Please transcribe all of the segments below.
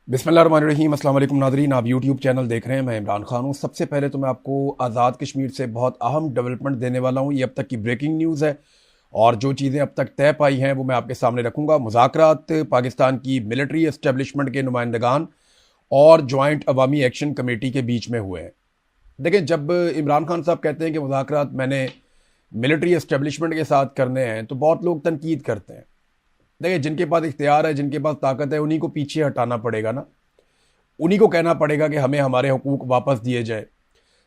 बिस्मिल्लाहिर्रहमानिर्रहीम। अस्सलाम वालेकुम नाज़रीन, आप यूट्यूब चैनल देख रहे हैं। मैं इमरान खान हूँ। सबसे पहले तो मैं आपको आज़ाद कश्मीर से बहुत अहम डेवलपमेंट देने वाला हूँ। ये अब तक की ब्रेकिंग न्यूज़ है और जो चीज़ें अब तक तय पाई हैं वो मैं आपके सामने रखूँगा। मुज़ाकरात पाकिस्तान की मिलिट्री एस्टेब्लिशमेंट के नुमाइंदगान और जॉइंट अवामी एक्शन कमेटी के बीच में हुए हैं। देखिए, जब इमरान खान साहब कहते हैं कि मुज़ाकरात मैंने मिलिट्री एस्टेब्लिशमेंट के साथ करने हैं तो बहुत लोग तनकीद करते हैं। देखिए, जिनके पास इख्तियार है, जिनके पास ताकत है, उन्हीं को पीछे हटाना पड़ेगा ना। उन्हीं को कहना पड़ेगा कि हमें हमारे हकूक़ वापस दिए जाए।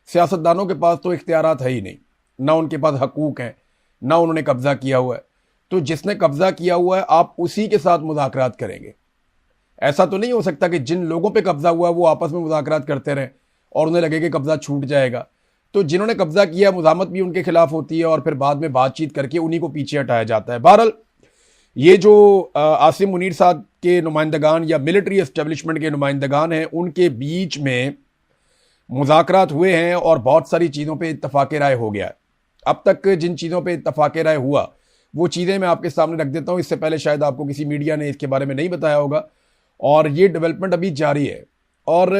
सियासतदानों के पास तो इख्तियारात है ही नहीं, ना उनके पास हकूक़ हैं, ना उन्होंने कब्ज़ा किया हुआ है। तो जिसने कब्ज़ा किया हुआ है आप उसी के साथ मुज़ाकरात करेंगे। ऐसा तो नहीं हो सकता कि जिन लोगों पे कब्ज़ा हुआ है वो आपस में मुज़ाकरात करते रहें और उन्हें लगे कि कब्ज़ा छूट जाएगा। तो जिन्होंने कब्ज़ा किया मुज़ामत भी उनके खिलाफ होती है और फिर बाद में बातचीत करके उन्हीं को पीछे हटाया जाता है। बहरहाल, ये जो आसिम मुनीर साहब के नुमाइंदगान या मिलिट्री एस्टेब्लिशमेंट के नुमाइंदगान हैं, उनके बीच में मुज़ाकरात हुए हैं और बहुत सारी चीज़ों पे इत्तफाक राय हो गया है। अब तक जिन चीज़ों पे इत्तफाक राय हुआ वो चीज़ें मैं आपके सामने रख देता हूँ। इससे पहले शायद आपको किसी मीडिया ने इसके बारे में नहीं बताया होगा और ये डेवलपमेंट अभी जारी है। और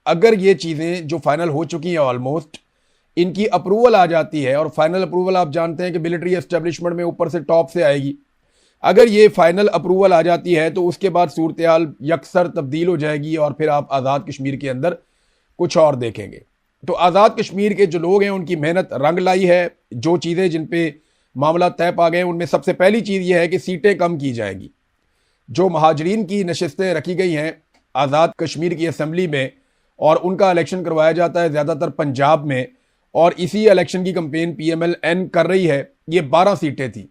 अगर ये चीज़ें जो फाइनल हो चुकी हैं ऑलमोस्ट, इनकी अप्रूवल आ जाती है और फाइनल अप्रूवल आप जानते हैं कि मिलिट्री एस्टेब्लिशमेंट में ऊपर से टॉप से आएगी। अगर ये फाइनल अप्रूवल आ जाती है तो उसके बाद सूरत हाल यकसर तब्दील हो जाएगी और फिर आप आज़ाद कश्मीर के अंदर कुछ और देखेंगे। तो आज़ाद कश्मीर के जो लोग हैं उनकी मेहनत रंग लाई है। जो चीज़ें जिन पे मामला तय पा गए उनमें सबसे पहली चीज़ यह है कि सीटें कम की जाएंगी। जो महाजरीन की नशस्तें रखी गई हैं आज़ाद कश्मीर की असम्बली में और उनका इलेक्शन करवाया जाता है ज़्यादातर पंजाब में, और इसी इलेक्शन की कंपेन PMLN कर रही है। ये 12 सीटें थी।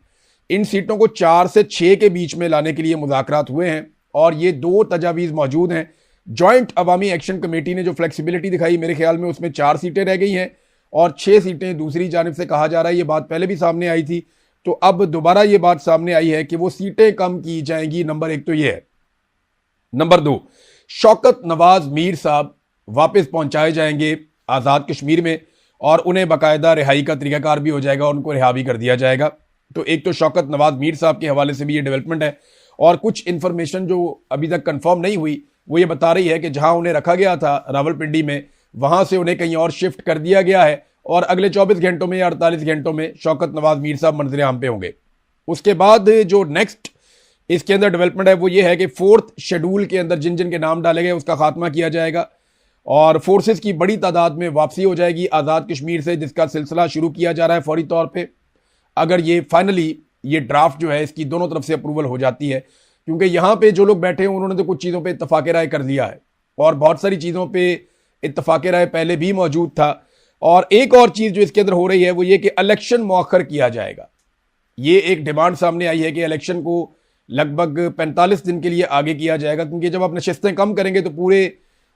इन सीटों को 4 से 6 के बीच में लाने के लिए मुज़ाकरात हुए हैं और ये 2 तजावीज़ मौजूद हैं। जॉइंट अवामी एक्शन कमेटी ने जो फ्लेक्सिबिलिटी दिखाई, मेरे ख्याल में उसमें 4 सीटें रह गई हैं और 6 सीटें दूसरी जानिब से कहा जा रहा है। ये बात पहले भी सामने आई थी, तो अब दोबारा ये बात सामने आई है कि वो सीटें कम की जाएंगी। नंबर 1 तो ये है। नंबर 2, शौकत नवाज मीर साहब वापस पहुंचाए जाएंगे आज़ाद कश्मीर में और उन्हें बाकायदा रिहाई का तरीकाकार भी हो जाएगा, उनको रिहा भी कर दिया जाएगा। तो एक तो शौकत नवाज मीर साहब के हवाले से भी ये डेवलपमेंट है और कुछ इंफॉर्मेशन जो अभी तक कंफर्म नहीं हुई वो ये बता रही है कि जहां उन्हें रखा गया था रावलपिंडी में, वहां से उन्हें कहीं और शिफ्ट कर दिया गया है और अगले 24 घंटों में या 48 घंटों में शौकत नवाज मीर साहब मंजर आम पे होंगे। उसके बाद जो नेक्स्ट इसके अंदर डेवलपमेंट है वो ये है कि 4th शेड्यूल के अंदर जिन जिन के नाम डाले गए उसका खात्मा किया जाएगा और फोर्सेस की बड़ी तादाद में वापसी हो जाएगी आज़ाद कश्मीर से, जिसका सिलसिला शुरू किया जा रहा है फौरी तौर पर। अगर ये फाइनली ये ड्राफ्ट जो है इसकी दोनों तरफ से अप्रूवल हो जाती है, क्योंकि यहाँ पे जो लोग बैठे हैं उन्होंने तो कुछ चीज़ों पे इत्तफाक राय कर लिया है और बहुत सारी चीज़ों पे इत्तफाक राय पहले भी मौजूद था। और एक और चीज़ जो इसके अंदर हो रही है वो ये कि इलेक्शन मौखर किया जाएगा। ये एक डिमांड सामने आई है कि इलेक्शन को लगभग 45 दिन के लिए आगे किया जाएगा, क्योंकि जब आप नशस्तें कम करेंगे तो पूरे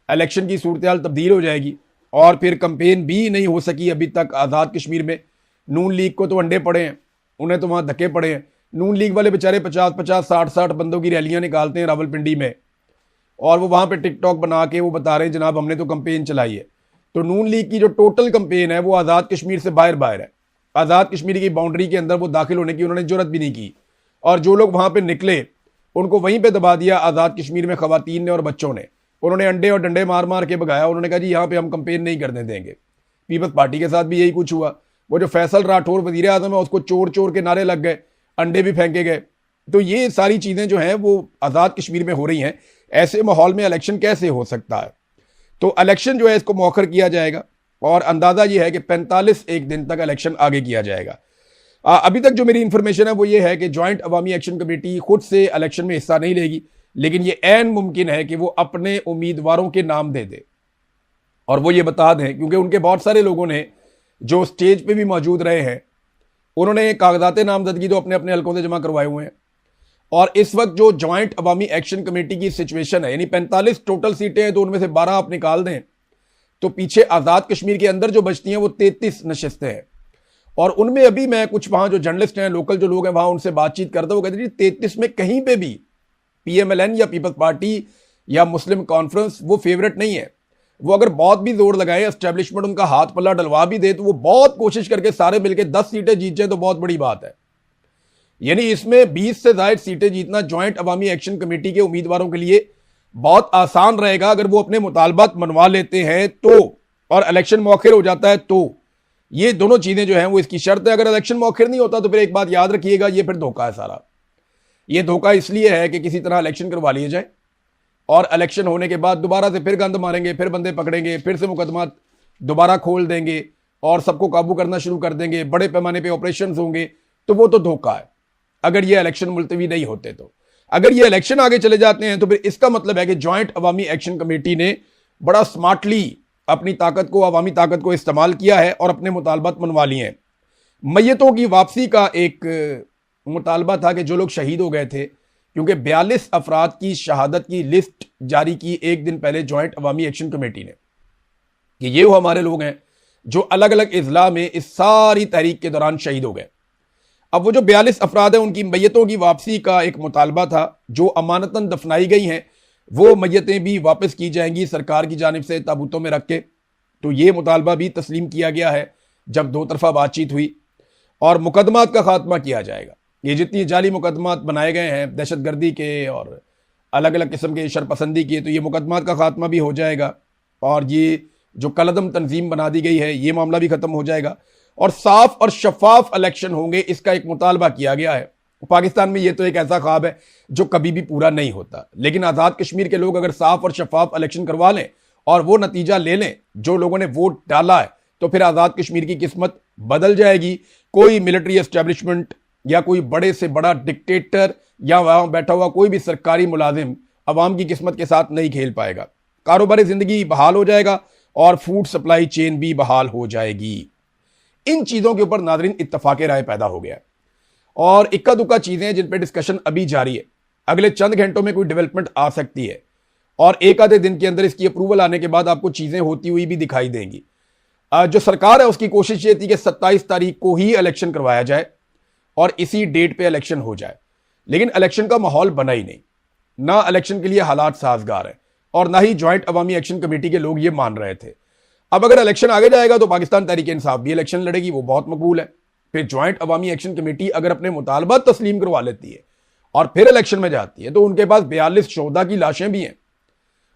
इलेक्शन की सूरत हाल तब्दील हो जाएगी और फिर कंपेन भी नहीं हो सकी अभी तक आज़ाद कश्मीर में। नून लीग को तो अंडे पड़े हैं, उन्हें तो वहाँ धक्के पड़े हैं। नून लीग वाले बेचारे 50-50, 60-60 बंदों की रैलियां निकालते हैं रावलपिंडी में और वो वहाँ पे टिकटॉक बना के वो बता रहे हैं जनाब हमने तो कंपेन चलाई है। तो नून लीग की जो टोटल कंपेन है वो आज़ाद कश्मीर से बाहर बाहर है। आज़ाद कश्मीर की बाउंड्री के अंदर वो दाखिल होने की उन्होंने जरूरत भी नहीं की और जो लोग वहाँ पर निकले उनको वहीं पर दबा दिया आज़ाद कश्मीर में खवातीन ने और बच्चों ने। उन्होंने अंडे और डंडे मार मार के भगाया। उन्होंने कहा जी यहाँ पे हम कंपेन नहीं करने देंगे। पीपल्स पार्टी के साथ भी यही कुछ हुआ। वो जो फैसल राठौर वजीर आजम है उसको चोर चोर के नारे लग गए, अंडे भी फेंके गए। तो ये सारी चीज़ें जो हैं वो आज़ाद कश्मीर में हो रही हैं। ऐसे माहौल में इलेक्शन कैसे हो सकता है? तो इलेक्शन जो है इसको मौखर किया जाएगा और अंदाज़ा ये है कि 45 एक दिन तक इलेक्शन आगे किया जाएगा। अभी तक जो मेरी इंफॉर्मेशन है वो ये है कि जॉइंट अवामी एक्शन कमेटी खुद से इलेक्शन में हिस्सा नहीं लेगी, लेकिन ये ऐन मुमकिन है कि वो अपने उम्मीदवारों के नाम दे दे और वो ये बता दें, क्योंकि उनके बहुत सारे लोगों ने जो स्टेज पे भी मौजूद रहे हैं उन्होंने कागजात नामजदगी तो अपने अपने हलकों से जमा करवाए हुए हैं। और इस वक्त जो जॉइंट अवामी एक्शन कमेटी की सिचुएशन है, यानी 45 टोटल सीटें हैं तो उनमें से 12 आप निकाल दें तो पीछे आज़ाद कश्मीर के अंदर जो बचती हैं वो 33 नशस्तें हैं। और उनमें अभी मैं कुछ वहां जो जर्नलिस्ट हैं, लोकल जो लोग हैं वहां उनसे बातचीत करता हूं, वो कहते हैं 33 में कहीं पे भी PMLN या पीपल्स पार्टी या मुस्लिम कॉन्फ्रेंस वो फेवरेट नहीं है। वो अगर बहुत भी जोर लगाए, एस्टेब्लिशमेंट उनका हाथ पल्ला डलवा भी दे तो वो बहुत कोशिश करके सारे मिलकर 10 सीटें जीत जाए तो बहुत बड़ी बात है। यानी इसमें 20 से ज्यादा सीटें जीतना जॉइंट अवामी एक्शन कमेटी के उम्मीदवारों के लिए बहुत आसान रहेगा अगर वो अपने मुतालबात मनवा लेते हैं तो, और इलेक्शन मौखिर हो जाता है तो। ये दोनों चीजें जो हैं वो इसकी शर्त है। अगर इलेक्शन मौखिर नहीं होता तो फिर एक बात याद रखिएगा, ये फिर धोखा है सारा। ये धोखा इसलिए है कि किसी तरह इलेक्शन करवा लिए जाए और इलेक्शन होने के बाद दोबारा से फिर गंद मारेंगे, फिर बंदे पकड़ेंगे, फिर से मुकदमा दोबारा खोल देंगे और सबको काबू करना शुरू कर देंगे, बड़े पैमाने पे ऑपरेशन होंगे, तो वो तो धोखा है। अगर ये इलेक्शन मुलतवी नहीं होते तो, अगर ये इलेक्शन आगे चले जाते हैं तो फिर इसका मतलब है कि जॉइंट अवामी एक्शन कमेटी ने बड़ा स्मार्टली अपनी ताकत को, अवामी ताकत को इस्तेमाल किया है और अपने मुतालबात मनवा लिए हैं। मैयतों की वापसी का एक मुतालबा था कि जो लोग शहीद हो गए थे, क्योंकि 42 अफराद की शहादत की लिस्ट जारी की एक दिन पहले जॉइंट अवामी एक्शन कमेटी ने, कि ये वो हमारे लोग हैं जो अलग अलग इजला में इस सारी तहरीक के दौरान शहीद हो गए। अब वो जो 42 अफराद हैं उनकी मैयतों की वापसी का एक मुतालबा था। जो अमानतन दफनाई गई हैं वो मैयतें भी वापस की जाएंगी सरकार की जानिब से ताबूतों में रख के। तो ये मुतालबा भी तस्लीम किया गया है जब दो तरफा बातचीत हुई, और मुकदमात का खात्मा किया जाएगा। ये जितनी जाली मुकदमात बनाए गए हैं दहशत गर्दी के और अलग अलग किस्म के शरपसंदी के, तो ये मुकदमात का खात्मा भी हो जाएगा और ये जो कलदम तंजीम बना दी गई है ये मामला भी खत्म हो जाएगा और साफ और शफाफ इलेक्शन होंगे, इसका एक मुतालबा किया गया है। पाकिस्तान में ये तो एक ऐसा ख्वाब है जो कभी भी पूरा नहीं होता, लेकिन आज़ाद कश्मीर के लोग अगर साफ और शफाफ इलेक्शन करवा लें और वो नतीजा ले लें जो लोगों ने वोट डाला है, तो फिर आज़ाद कश्मीर की किस्मत बदल जाएगी। कोई मिलिट्री एस्टेब्लिशमेंट या कोई बड़े से बड़ा डिक्टेटर या वहां बैठा हुआ कोई भी सरकारी मुलाजिम अवाम की किस्मत के साथ नहीं खेल पाएगा। कारोबारी जिंदगी बहाल हो जाएगा और फूड सप्लाई चेन भी बहाल हो जाएगी। इन चीजों के ऊपर नाज़रीन इत्तफाक राय पैदा हो गया और इक्का दुक्का चीजें जिन पे डिस्कशन अभी जारी है, अगले चंद घंटों में कोई डेवलपमेंट आ सकती है और एक आधे दिन के अंदर इसकी अप्रूवल आने के बाद आपको चीजें होती हुई भी दिखाई देंगी। जो सरकार है उसकी कोशिश ये थी कि 27 तारीख को ही इलेक्शन करवाया जाए और इसी डेट पे इलेक्शन हो जाए, लेकिन इलेक्शन का माहौल बना ही नहीं। ना इलेक्शन के लिए हालात साजगार है और ना ही ज्वाइंट अवामी एक्शन कमेटी के लोग ये मान रहे थे। अब अगर इलेक्शन आगे जाएगा तो पाकिस्तान तहरीक इंसाफ भी इलेक्शन लड़ेगी, वो बहुत मकबूल है। फिर ज्वाइंट अवामी एक्शन कमेटी अगर अपने मुतालबात तस्लीम करवा लेती है और फिर इलेक्शन में जाती है तो उनके पास 42 शोधा की लाशें भी हैं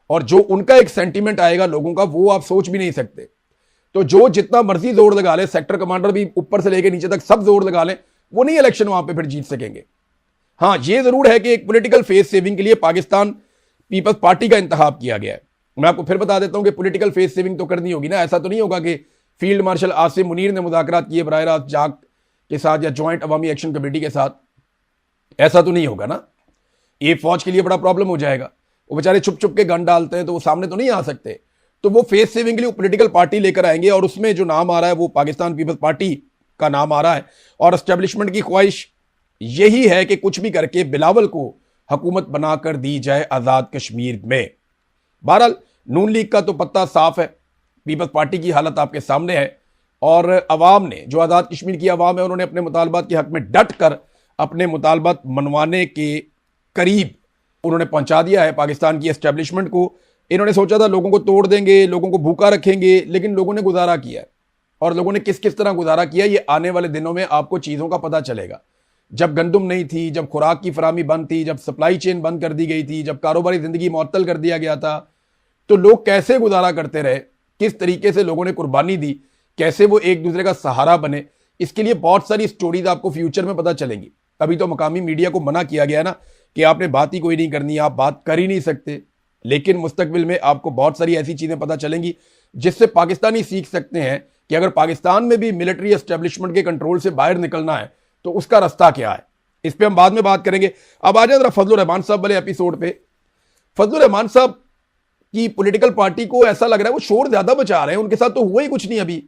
और जो उनका एक सेंटीमेंट आएगा लोगों का वो आप सोच भी नहीं सकते। तो जो जितना मर्जी जोर लगा ले, सेक्टर कमांडर भी ऊपर से लेकर नीचे तक सब जोर लगा लें, वो नहीं इलेक्शन वहां पे फिर जीत सकेंगे। हां, ये जरूर है कि एक पॉलिटिकल फेस सेविंग के लिए पाकिस्तान पीपल्स पार्टी का इंतखाब किया गया है। मैं आपको फिर बता देता हूं कि पॉलिटिकल फेस सेविंग तो करनी होगी ना। ऐसा तो नहीं होगा कि फील्ड मार्शल आसिम मुनीर ने मुज़ाकरात किए बराह रास्त जाक के साथ या ज्वाइंट अवामी एक्शन कमेटी के साथ, ऐसा तो नहीं होगा ना। ये फौज के लिए बड़ा प्रॉब्लम हो जाएगा। वो बेचारे छुप छुप के गन डालते हैं तो वो सामने तो नहीं आ सकते। तो वो फेस सेविंग के लिए पॉलिटिकल पार्टी लेकर आएंगे और उसमें जो नाम आ रहा है वो पाकिस्तान पीपल्स पार्टी का नाम आ रहा है और एस्टेब्लिशमेंट की ख्वाहिश यही है कि कुछ भी करके बिलावल को हुकूमत बनाकर दी जाए आज़ाद कश्मीर में। बहरहाल नून लीग का तो पत्ता साफ है, पीपल्स पार्टी की हालत आपके सामने है और अवाम ने, जो आज़ाद कश्मीर की अवाम है, उन्होंने अपने मुतालबात के हक में डट कर अपने मुतालबात मनवाने के करीब उन्होंने पहुंचा दिया है पाकिस्तान की एस्टेब्लिशमेंट को। इन्होंने सोचा था लोगों को तोड़ देंगे, लोगों को भूखा रखेंगे, लेकिन लोगों ने गुजारा किया और लोगों ने किस किस तरह गुजारा किया ये आने वाले दिनों में आपको चीज़ों का पता चलेगा। जब गंदुम नहीं थी, जब खुराक की फरामी बंद थी, जब सप्लाई चेन बंद कर दी गई थी, जब कारोबारी जिंदगी मुअत्तल कर दिया गया था, तो लोग कैसे गुजारा करते रहे, किस तरीके से लोगों ने कुर्बानी दी, कैसे वो एक दूसरे का सहारा बने, इसके लिए बहुत सारी स्टोरीज आपको फ्यूचर में पता चलेंगी। अभी तो मकामी मीडिया को मना किया गया ना कि आपने बात ही कोई नहीं करनी, आप बात कर ही नहीं सकते, लेकिन मुस्तकबिल में आपको बहुत सारी ऐसी चीजें पता चलेंगी जिससे पाकिस्तानी सीख सकते हैं कि अगर पाकिस्तान में भी मिलिट्री एस्टेब्लिशमेंट के कंट्रोल से बाहर निकलना है तो उसका रास्ता क्या है। इस पर हम बाद में बात करेंगे। अब आ जाए जरा फजलुर रहमान साहब वाले एपिसोड पे। फजलुर रहमान साहब की पॉलिटिकल पार्टी को ऐसा लग रहा है वो शोर ज्यादा बचा रहे हैं, उनके साथ तो हुआ ही कुछ नहीं। अभी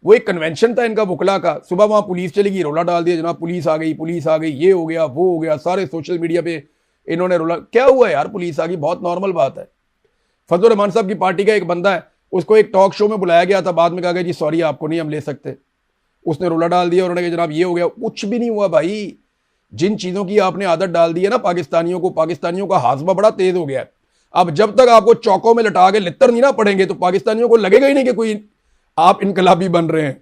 वो एक कन्वेंशन था इनका वुकला का, सुबह वहां पुलिस चलेगी, रोला डाल दिया, जनाब पुलिस आ गई, ये हो गया, वो हो गया, सारे सोशल मीडिया पे इन्होंने रोला। क्या हुआ यार, पुलिस आ गई, बहुत नॉर्मल बात है। फजलुर रहमान साहब की पार्टी का एक बंदा है, उसको एक टॉक शो में बुलाया गया था, बाद में कहा गया जी सॉरी आपको नहीं हम ले सकते। उसने रोला डाल दिया, उन्होंने कहा जनाब ये हो गया। कुछ भी नहीं हुआ भाई। जिन चीजों की आपने आदत डाल दी है ना पाकिस्तानियों का हाजमा बड़ा तेज हो गया है। अब जब तक आपको चौकों में लटा के लित्तर नहीं ना पड़ेंगे तो पाकिस्तानियों को लगेगा ही नहीं कि कोई आप इनकलाबी बन रहे हैं।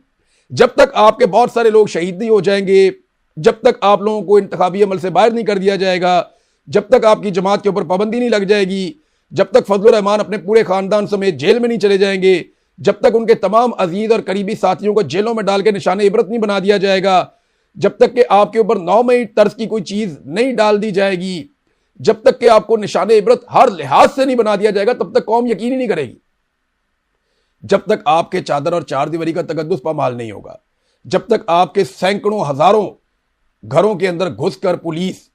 जब तक आपके बहुत सारे लोग शहीद नहीं हो जाएंगे, जब तक आप लोगों को इंतखाबी अमल से बाहर नहीं कर दिया जाएगा, जब तक आपकी जमात के ऊपर पाबंदी नहीं लग जाएगी, जब तक फजलुर रहमान अपने पूरे खानदान समेत जेल में नहीं चले जाएंगे, जब तक उनके तमाम अजीज और करीबी साथियों को जेलों में डाल के निशान इबरत नहीं बना दिया जाएगा, जब तक कि आपके ऊपर 9 मई तर्ज की कोई चीज नहीं डाल दी जाएगी, जब तक कि आपको निशान इबरत हर लिहाज से नहीं बना दिया जाएगा, तब तक कौम यकीन ही नहीं करेगी। जब तक आपके चादर और चार दीवारी का तकद्दुस पामाल नहीं होगा, जब तक आपके सैकड़ों हजारों घरों के अंदर घुसकर पुलिस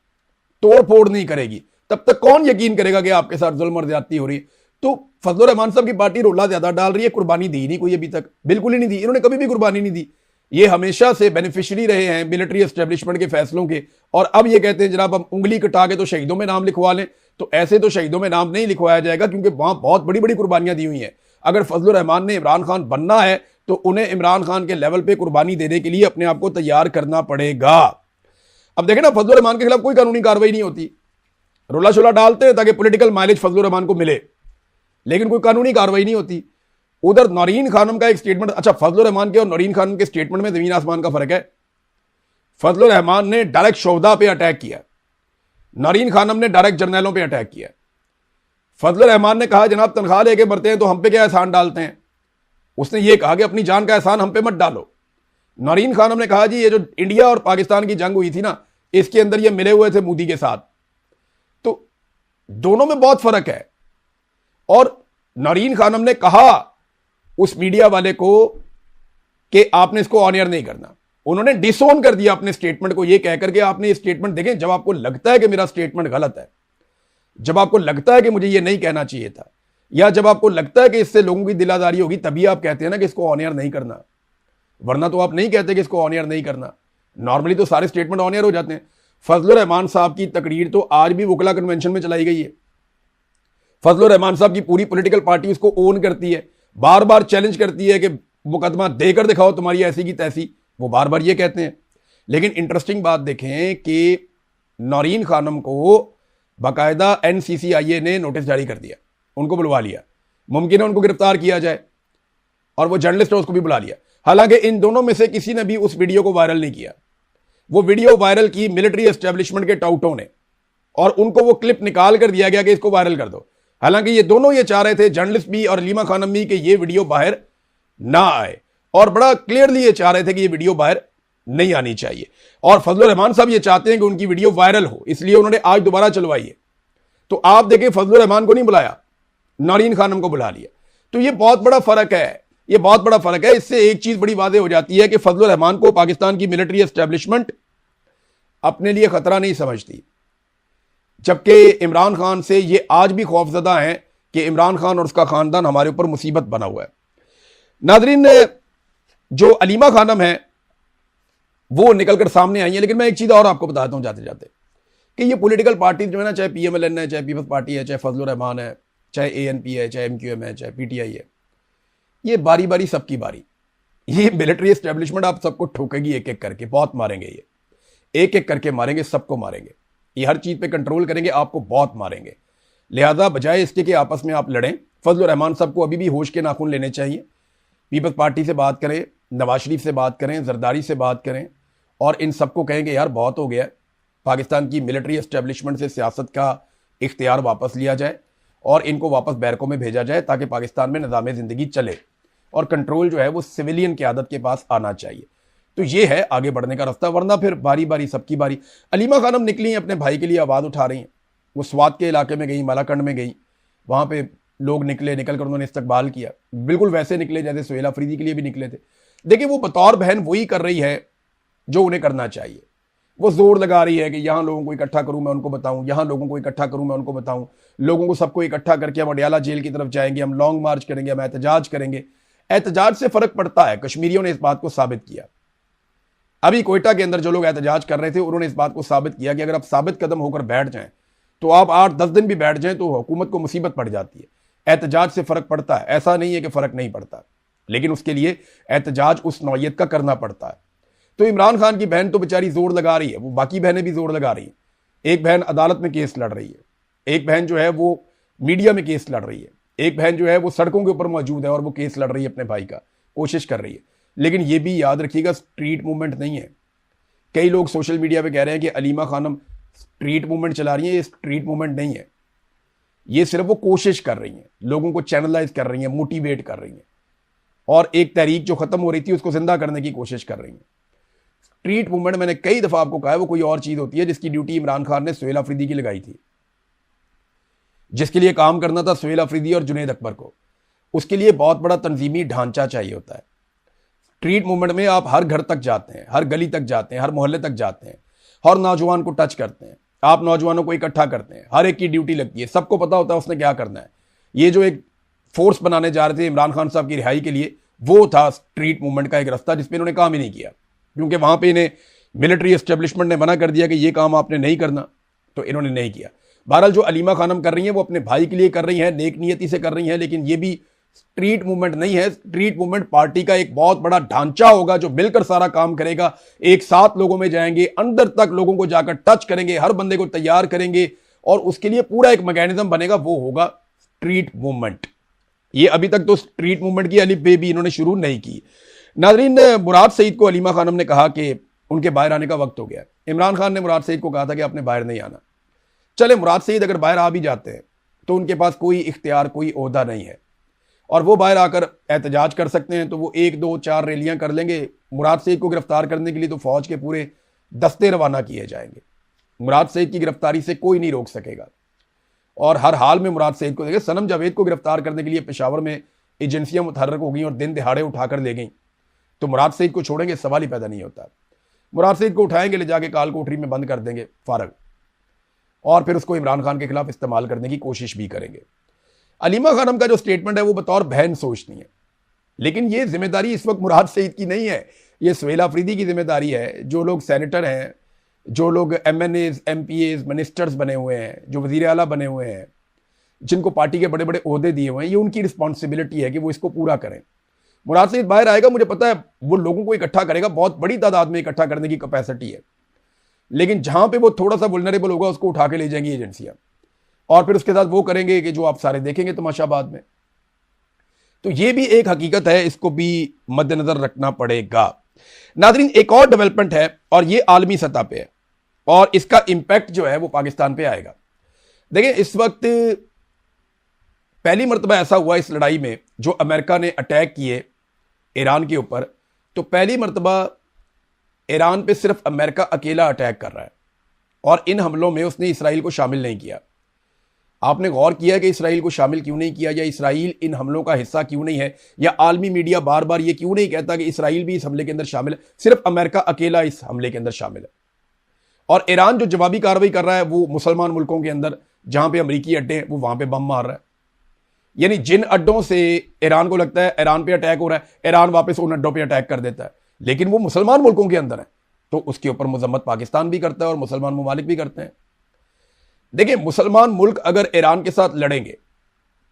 तोड़ फोड़ नहीं करेगी, तब तक कौन यकीन करेगा कि आपके साथ जुल्म और ज्यादती हो रही। तो फजलुर रहमान साहब की पार्टी रोला ज्यादा डाल रही है, कुर्बानी दी नहीं कोई अभी तक, बिल्कुल ही नहीं दी, इन्होंने कभी भी कुर्बानी नहीं दी। ये हमेशा से बेनिफिशियरी रहे हैं मिलिट्री एस्टेब्लिशमेंट के फैसलों के, और अब ये कहते हैं जनाब हम उंगली कटा के तो शहीदों में नाम लिखवा लें। तो ऐसे तो शहीदों में नाम नहीं लिखवाया जाएगा, क्योंकि वहां बहुत बड़ी बड़ी कुर्बानियां दी हुई हैं। अगर फजलुर रहमान ने इमरान खान बनना है तो उन्हें इमरान खान के लेवल पे कुर्बानी देने के लिए अपने आप को तैयार करना पड़ेगा। अब देखें ना, फजलुर रहमान के खिलाफ कोई कानूनी कार्रवाई नहीं होती, रोला शोला डालते हैं ताकि पॉलिटिकल माइलेज फजलुर रहमान को मिले, लेकिन कोई कानूनी कार्रवाई नहीं होती। उधर नौरीन खानम का एक स्टेटमेंट, अच्छा फजलुर रहमान के और नौरीन खानम के स्टेटमेंट में जमीन आसमान का फर्क है। फजलुर रहमान ने डायरेक्ट शोहदा पे अटैक किया, नौरीन खानम ने डायरेक्ट जर्नैलों पे अटैक किया। फजलुर रहमान ने कहा जनाब तनख्वाह लेके मरते हैं तो हम पे क्या एहसान डालते हैं, उसने ये कहा कि अपनी जान का एहसान हम पे मत डालो। नौरीन खानम ने कहा जी ये जो इंडिया और पाकिस्तान की जंग हुई थी ना, इसके अंदर ये मिले हुए थे मोदी के साथ, तो दोनों में बहुत फर्क है। और नौरीन खानम ने कहा उस मीडिया वाले को कि आपने इसको ऑन एयर नहीं करना, उन्होंने डिसोन कर दिया अपने स्टेटमेंट को, यह कहकर के आपने ये स्टेटमेंट देखें, जब आपको लगता है कि मेरा स्टेटमेंट गलत है, जब आपको लगता है कि मुझे ये नहीं कहना चाहिए था, या जब आपको लगता है कि इससे लोगों की दिलादारी होगी, तभी आप कहते हैं ना कि इसको ऑन एयर नहीं करना, वरना तो आप नहीं कहते कि इसको ऑन एयर नहीं करना। नॉर्मली तो सारे स्टेटमेंट ऑन एयर हो जाते हैं। फजलुर रहमान साहब की तकरीर तो आज भी वकला कन्वेंशन में चलाई गई है। फजलुर रहमान साहब की पूरी पॉलिटिकल पार्टी उसको ओन करती है, बार बार चैलेंज करती है कि मुकदमा देकर दिखाओ तुम्हारी ऐसी की तैसी, वो बार बार ये कहते हैं। लेकिन इंटरेस्टिंग बात देखें कि नौरीन खानम को बाकायदा NCCIA ने नोटिस जारी कर दिया, उनको बुलवा लिया, मुमकिन है उनको गिरफ्तार किया जाए, और वो जर्नलिस्ट है उसको भी बुला लिया। हालांकि इन दोनों में से किसी ने भी उस वीडियो को वायरल नहीं किया, वो वीडियो वायरल की मिलिट्री एस्टेब्लिशमेंट के टाउटों ने, और उनको वो क्लिप निकाल कर दिया गया कि इसको वायरल कर दो। हालांकि ये दोनों ये चाह रहे थे, जर्नलिस्ट भी और अलीमा खानम भी, कि ये वीडियो बाहर ना आए, और बड़ा क्लियरली ये चाह रहे थे कि ये वीडियो बाहर नहीं आनी चाहिए। और फजलुर रहमान साहब ये चाहते हैं कि उनकी वीडियो वायरल हो, इसलिए उन्होंने आज दोबारा चलवाई है। तो आप देखें, फजलुर रहमान को नहीं बुलाया, नौरीन खानम को बुला लिया। तो ये बहुत बड़ा फर्क है, ये बहुत बड़ा फर्क है। इससे एक चीज बड़ी वादे हो जाती है कि फजलुर रहमान को पाकिस्तान की मिलिट्री एस्टेब्लिशमेंट अपने लिए खतरा नहीं समझती, जबकि इमरान खान से ये आज भी खौफजदा हैं कि इमरान खान और उसका खानदान हमारे ऊपर मुसीबत बना हुआ है। नाजरीन, जो अलीमा खानम है वो निकलकर सामने आई है, लेकिन मैं एक चीज और आपको बताता हूं जाते जाते, कि ये पॉलिटिकल पार्टी जो है ना, चाहे PMLN है, चाहे पीपल्स पार्टी है, चाहे फजलुर रहमान है, चाहे ANP है, चाहे MQM है, चाहे PTI है, ये बारी बारी सबकी बारी, ये मिलिट्री एस्टेब्लिशमेंट आप सबको ठोकेगी एक एक करके, बहुत मारेंगे, ये एक एक करके मारेंगे, सबको मारेंगे, ये हर चीज पे कंट्रोल करेंगे, आपको बहुत मारेंगे। लिहाजा बजाय इसके कि आपस में आप लड़ें, फजलुर रहमान साहब को अभी भी होश के नाखून लेने चाहिए। पीपल्स पार्टी से बात करें, नवाज शरीफ से बात करें, जरदारी से बात करें, और इन सबको कहेंगे यार बहुत हो गया, पाकिस्तान की मिलिट्री एस्टेब्लिशमेंट से सियासत का इख्तियार वापस लिया जाए और इनको वापस बैरकों में भेजा जाए, ताकि पाकिस्तान में निज़ाम ज़िंदगी चले और कंट्रोल जो है वो सिविलियन क़यादत के पास आना चाहिए। तो ये है आगे बढ़ने का रास्ता, वरना फिर बारी बारी सबकी बारी। अलीमा खानम निकली अपने भाई के लिए आवाज़ उठा रही हैं, वो स्वात के इलाके में गई, मालाकंड में गई, वहाँ पे लोग निकले, निकल कर उन्होंने इस्तकबाल किया, बिल्कुल वैसे निकले जैसे सुहेल अफरीदी के लिए भी निकले थे। देखिए, वो बतौर बहन वही कर रही है जो उन्हें करना चाहिए। वो जोर लगा रही है कि यहाँ लोगों को इकट्ठा करूं मैं उनको बताऊं, यहाँ लोगों को इकट्ठा करूं मैं उनको बताऊं, लोगों को सबको इकट्ठा करके हम अडयाला जेल की तरफ जाएंगे, हम लॉन्ग मार्च करेंगे, हम एहतजाज करेंगे। एहतजाज से फर्क पड़ता है, कश्मीरियों ने इस बात को साबित किया। अभी कोयटा के अंदर जो लोग एहतजाज कर रहे थे, उन्होंने इस बात को साबित किया कि अगर आप साबित कदम होकर बैठ जाएं, तो आप 8-10 दिन भी बैठ जाएं तो हुकूमत को मुसीबत पड़ जाती है। एहतजाज से फर्क पड़ता है, ऐसा नहीं है कि फर्क नहीं पड़ता, लेकिन उसके लिए एहतजाज उस नौयत का करना पड़ता है। तो इमरान खान की बहन तो बेचारी जोर लगा रही है, वो बाकी बहनें भी जोर लगा रही हैं। एक बहन अदालत में केस लड़ रही है, एक बहन जो है वो मीडिया में केस लड़ रही है, एक बहन जो है वो सड़कों के ऊपर मौजूद है और वो केस लड़ रही है अपने भाई का, कोशिश कर रही है। लेकिन ये भी याद रखिएगा, स्ट्रीट मूवमेंट नहीं है। कई लोग सोशल मीडिया पे कह रहे हैं कि अलीमा खानम स्ट्रीट मूवमेंट चला रही हैं, ये स्ट्रीट मूवमेंट नहीं है, ये सिर्फ वो कोशिश कर रही हैं, लोगों को चैनलाइज कर रही हैं, मोटिवेट कर रही हैं, और एक तहरीक जो खत्म हो रही थी उसको जिंदा करने की कोशिश कर रही हैं। स्ट्रीट मूवमेंट मैंने कई दफा आपको कहा है वो कोई और चीज होती है, जिसकी ड्यूटी इमरान खान ने सुहेल अफरीदी की लगाई थी, जिसके लिए काम करना था सुहेल अफरीदी और जुनैद अकबर को। उसके लिए बहुत बड़ा तंजीमी ढांचा चाहिए होता है। स्ट्रीट मूवमेंट में आप हर घर तक जाते हैं, हर गली तक जाते हैं, हर मोहल्ले तक जाते हैं, हर नौजवान को टच करते हैं, आप नौजवानों को इकट्ठा करते हैं, हर एक की ड्यूटी लगती है, सबको पता होता है उसने क्या करना है। ये जो एक फोर्स बनाने जा रहे थे इमरान खान साहब की रिहाई के लिए, वो था स्ट्रीट मूवमेंट का एक रास्ता जिसमें इन्होंने काम ही नहीं किया, क्योंकि वहां पे इन्हें मिलिट्री एस्टेब्लिशमेंट ने मना कर दिया कि ये काम आपने नहीं करना, तो इन्होंने नहीं किया। बहरहाल जो अलीमा खानम कर रही हैं वो अपने भाई के लिए कर रही हैं, नेक नियति से कर रही हैं, लेकिन ये भी स्ट्रीट मूवमेंट नहीं है। स्ट्रीट मूवमेंट पार्टी का एक बहुत बड़ा ढांचा होगा जो मिलकर सारा काम करेगा, एक साथ लोगों में जाएंगे, अंदर तक लोगों को जाकर टच करेंगे, हर बंदे को तैयार करेंगे, और उसके लिए पूरा एक मैकेनिज्म बनेगा, वो होगा स्ट्रीट मूवमेंट। ये अभी तक तो स्ट्रीट मूवमेंट की अलिफ बे भी इन्होंने शुरू नहीं की। नाजरीन, मुराद सईद को अलीमा खानम ने कहा कि उनके बाहर आने का वक्त हो गया। इमरान खान ने मुराद सईद को कहा था कि आपने बाहर नहीं आना। चले, मुराद सईद अगर बाहर आ भी जाते हैं तो उनके पास कोई इख्तियार, कोई ओहदा नहीं है, और वो बाहर आकर एहतजाज कर सकते हैं, तो वो 1, 2, 4 रैलियां कर लेंगे। मुराद सईद को गिरफ्तार करने के लिए तो फौज के पूरे दस्ते रवाना किए जाएंगे। मुराद सईद की गिरफ्तारी से कोई नहीं रोक सकेगा, और हर हाल में मुराद सईद को देखें, सनम जावेद को गिरफ्तार करने के लिए पेशावर में एजेंसियां मुतहर्रक हो गई और दिन दिहाड़े उठाकर ले गई, तो मुराद सईद को छोड़ेंगे, सवाल ही पैदा नहीं होता। मुराद सईद को उठाएंगे, ले जाके काल कोठरी में बंद कर देंगे फारग, और फिर उसको इमरान खान के खिलाफ इस्तेमाल करने की कोशिश भी करेंगे। अलीमा खानम का जो स्टेटमेंट है वो बतौर बहन सोचती है, लेकिन ये जिम्मेदारी इस वक्त मुराद सईद की नहीं है, ये सुहेल अफरीदी की जिम्मेदारी है। जो लोग सेनेटर हैं, जो लोग MNAs, MPAs, मिनिस्टर्स बने हुए हैं, जो वजीर आला बने हुए हैं, जिनको पार्टी के बड़े बड़े ओहदे दिए हुए हैं, ये उनकी रिस्पॉन्सिबिलिटी है कि वो इसको पूरा करें। मुराद सईद बाहर आएगा, मुझे पता है वो लोगों को इकट्ठा करेगा, बहुत बड़ी तादाद में इकट्ठा करने की कैपेसिटी है, लेकिन जहां पे वो थोड़ा सा वुल्नरेबल होगा उसको उठा के ले जाएंगी एजेंसियां, और फिर उसके साथ वो करेंगे कि जो आप सारे देखेंगे तमाशा बाद में। तो ये भी एक हकीकत है, इसको भी मद्देनजर रखना पड़ेगा। नाज़रीन, एक और डेवलपमेंट है, और ये आलमी सतह पे है, और इसका इंपैक्ट जो है वो पाकिस्तान पे आएगा। देखिए, इस वक्त पहली मरतबा ऐसा हुआ इस लड़ाई में, जो अमेरिका ने अटैक किए ईरान के ऊपर, तो पहली मरतबा ईरान पे सिर्फ अमेरिका अकेला अटैक कर रहा है, और इन हमलों में उसने इसराइल को शामिल नहीं किया। आपने गौर किया कि इसराइल को शामिल क्यों नहीं किया, या इसराइल इन हमलों का हिस्सा क्यों नहीं है, या आलमी मीडिया बार बार ये क्यों नहीं कहता कि इसराइल भी इस हमले के अंदर शामिल है, सिर्फ अमेरिका अकेला इस हमले के अंदर शामिल है। और ईरान जो जवाबी कार्रवाई कर रहा है वो मुसलमान मुल्कों के अंदर, जहां पे अमरीकी अड्डे हैं, वो वहां पे बम मार रहा है। यानी जिन अड्डों से ईरान को लगता है ईरान पे अटैक हो रहा है, ईरान वापस उन अड्डों पे अटैक कर देता है, लेकिन वो मुसलमान मुल्कों के अंदर है, तो उसके ऊपर मजम्मत पाकिस्तान भी करता है और मुसलमान ममालिक भी करते हैं। देखिए, मुसलमान मुल्क अगर ईरान के साथ लड़ेंगे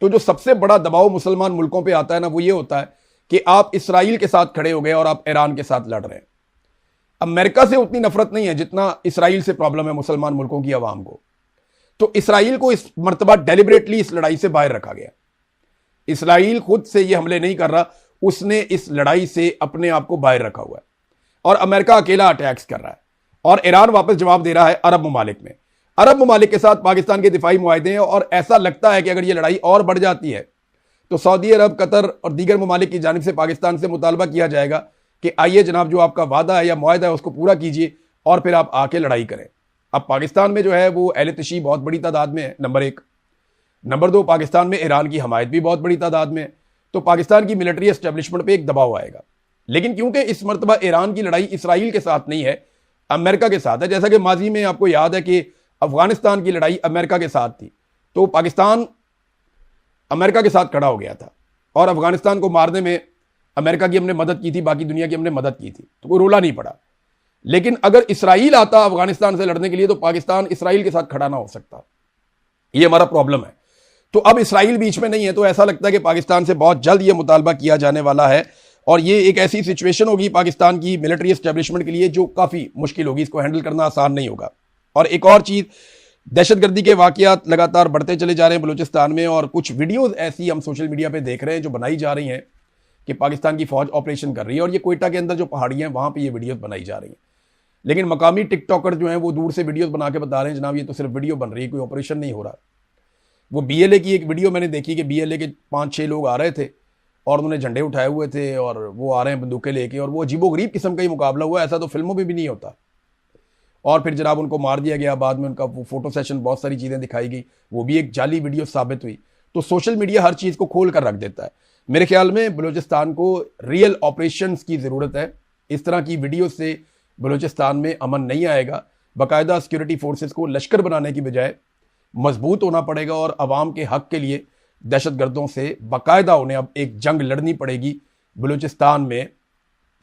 तो जो सबसे बड़ा दबाव मुसलमान मुल्कों पे आता है ना, वो ये होता है कि आप इसराइल के साथ खड़े हो गए और आप ईरान के साथ लड़ रहे हैं। अमेरिका से उतनी नफरत नहीं है जितना इसराइल से प्रॉब्लम है मुसलमान मुल्कों की आवाम को। तो इसराइल को इस मर्तबा डेलिबरेटली इस लड़ाई से बाहर रखा गया। इसराइल खुद से ये हमले नहीं कर रहा, उसने इस लड़ाई से अपने आप को बाहर रखा हुआ है, और अमेरिका अकेला अटैक्स कर रहा है, और ईरान वापस जवाब दे रहा है अरब ममालिक में। अरब ममालिक के साथ पाकिस्तान के दिफाई मुआहदे हैं, और ऐसा लगता है कि अगर ये लड़ाई और बढ़ जाती है तो सऊदी अरब, कतर और दीगर ममालिक की जानिब से पाकिस्तान से मुतालबा किया जाएगा कि आइए जनाब, जो आपका वादा है या मुआहदा है उसको पूरा कीजिए और फिर आप आके लड़ाई करें। अब पाकिस्तान में जो है वो अहले तशी बहुत बड़ी तादाद में है, नंबर 1। नंबर 2, पाकिस्तान में ईरान की हमायत भी बहुत बड़ी तादाद में है, तो पाकिस्तान की मिलिट्री एस्टेब्लिशमेंट पे एक दबाव आएगा। लेकिन क्योंकि इस मरतबा ईरान की लड़ाई इसराइल के साथ नहीं है, अमेरिका के साथ है, जैसा कि माजी में आपको याद है कि अफगानिस्तान की लड़ाई अमेरिका के साथ थी, तो पाकिस्तान अमेरिका के साथ खड़ा हो गया था, और अफगानिस्तान को मारने में अमेरिका की हमने मदद की थी, बाकी दुनिया की हमने मदद की थी, तो कोई रोला नहीं पड़ा। लेकिन अगर इसराइल आता अफगानिस्तान से लड़ने के लिए तो पाकिस्तान इसराइल के साथ खड़ा ना हो सकता। ये हमारा प्रॉब्लम है। तो अब इसराइल बीच में नहीं है, तो ऐसा लगता है कि पाकिस्तान से बहुत जल्द ये मुतालबा किया जाने वाला है, और ये एक ऐसी सिचुएशन होगी पाकिस्तान की मिलिट्री एस्टेब्लिशमेंट के लिए जो काफ़ी मुश्किल होगी, इसको हैंडल करना आसान नहीं होगा। और एक और चीज़, दहशतगर्दी के वाक़यात लगातार बढ़ते चले जा रहे हैं बलूचिस्तान में, और कुछ वीडियोज़ ऐसी हम सोशल मीडिया पर देख रहे हैं जो बनाई जा रही हैं कि पाकिस्तान की फ़ौज ऑपरेशन कर रही है, और ये कोयटा के अंदर जो पहाड़ियाँ हैं वहाँ पर ये वीडियोज़ बनाई जा रही हैं। लेकिन मकामी टिकटॉकर जो हैं वो दूर से वीडियोस बना के बता रहे हैं जनाब ये तो सिर्फ वीडियो बन रही है, कोई ऑपरेशन नहीं हो रहा। वो बीएलए की एक वीडियो मैंने देखी कि बीएलए के 5-6 लोग आ रहे थे और उन्होंने झंडे उठाए हुए थे और वो आ रहे हैं बंदूकें लेके, और वो अजीबोगरीब किस्म का ही मुकाबला हुआ, ऐसा तो फिल्मों में भी नहीं होता। और फिर जनाब उनको मार दिया गया, बाद में उनका वो फोटो सेशन, बहुत सारी चीज़ें दिखाई गई, वो भी एक जाली वीडियो साबित हुई। तो सोशल मीडिया हर चीज़ को खोल कर रख देता है। मेरे ख्याल में बलूचिस्तान को रियल ऑपरेशंस की ज़रूरत है। इस तरह की वीडियो से बलूचिस्तान में अमन नहीं आएगा। बाकायदा सिक्योरिटी फोर्सेस को लश्कर बनाने की बजाय मजबूत होना पड़ेगा और अवाम के हक के लिए दहशतगर्दों से बाकायदा उन्हें अब एक जंग लड़नी पड़ेगी बलूचिस्तान में,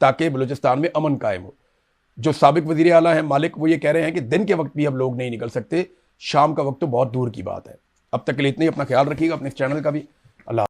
ताकि बलूचिस्तान में अमन कायम हो। जो साबिक वजीर आला हैं मालिक, वो ये कह रहे हैं कि दिन के वक्त भी अब लोग नहीं निकल सकते, शाम का वक्त तो बहुत दूर की बात है। अब तक के लिए इतना ही। अपना ख्याल रखिएगा, अपने चैनल का भी